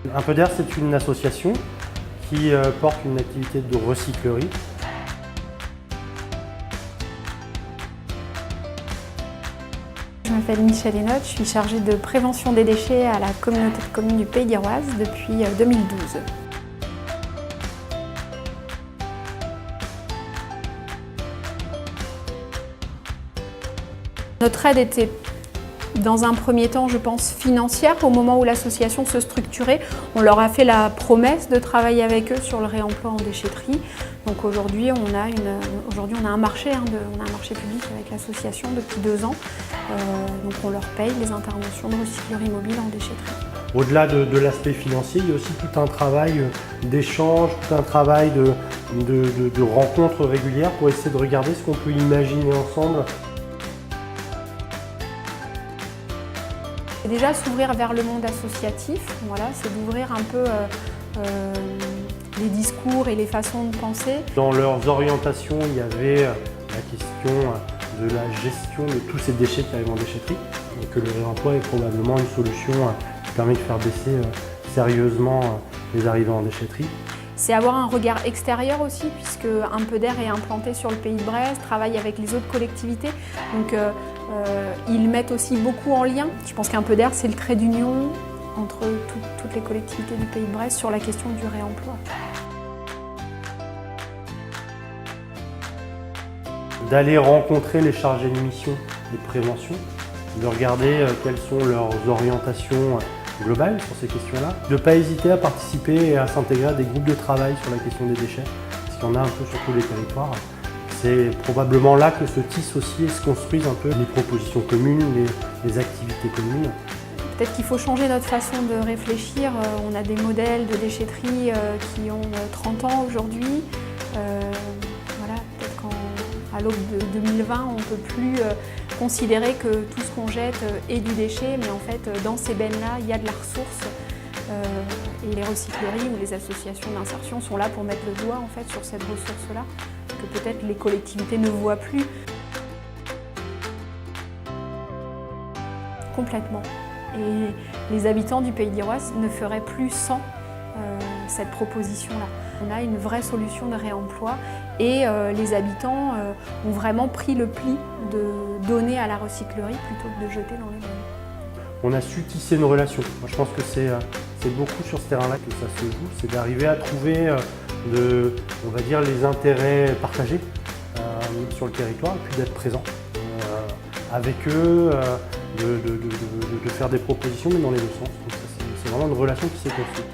Un peu d'air, c'est une association qui porte une activité de recyclerie. Je m'appelle Michèle Hénotte, je suis chargée de prévention des déchets à la communauté de communes du Pays d'Iroise depuis 2012. Notre aide était dans un premier temps, je pense, financière. Au moment où l'association se structurait, on leur a fait la promesse de travailler avec eux sur le réemploi en déchetterie. Donc aujourd'hui, on a un marché, on a un marché public avec l'association depuis 2 ans. Donc on leur paye les interventions de recyclerie mobile en déchetterie. Au-delà de l'aspect financier, il y a aussi tout un travail d'échange, tout un travail de rencontres régulières pour essayer de regarder ce qu'on peut imaginer ensemble. C'est déjà s'ouvrir vers le monde associatif, voilà, c'est d'ouvrir un peu les discours et les façons de penser. Dans leurs orientations, il y avait la question de la gestion de tous ces déchets qui arrivent en déchetterie et que le réemploi est probablement une solution qui permet de faire baisser sérieusement les arrivées en déchetterie. C'est avoir un regard extérieur aussi, puisque Un peu d'air est implanté sur le Pays de Bresse, travaille avec les autres collectivités. Donc ils mettent aussi beaucoup en lien. Je pense qu'Un peu d'air, c'est le trait d'union entre toutes les collectivités du Pays de Bresse sur la question du réemploi. D'aller rencontrer les chargés de mission de prévention, de regarder quelles sont leurs orientations globales sur ces questions-là, de ne pas hésiter à participer et à s'intégrer à des groupes de travail sur la question des déchets, parce qu'il y en a un peu sur tous les territoires. C'est probablement là que se tissent aussi et se construisent un peu les propositions communes, les activités communes. Peut-être qu'il faut changer notre façon de réfléchir. On a des modèles de déchetterie qui ont 30 ans aujourd'hui. Voilà, peut-être qu'à l'aube de 2020, on ne peut plus considérer que tout ce qu'on jette est du déchet, mais en fait, dans ces bennes-là, il y a de la ressource. Et les recycleries ou les associations d'insertion sont là pour mettre le doigt en fait, sur cette ressource-là, que peut-être les collectivités ne voient plus. Complètement. Et les habitants du Pays d'Iroise ne feraient plus sans cette proposition-là. On a une vraie solution de réemploi et les habitants ont vraiment pris le pli de donner à la recyclerie plutôt que de jeter dans les bennes. On a su tisser une relation. Moi, je pense que c'est beaucoup sur ce terrain-là que ça se joue, c'est d'arriver à trouver on va dire, les intérêts partagés sur le territoire et puis d'être présent avec eux, de faire des propositions mais dans les deux sens. Donc c'est vraiment une relation qui s'est construite.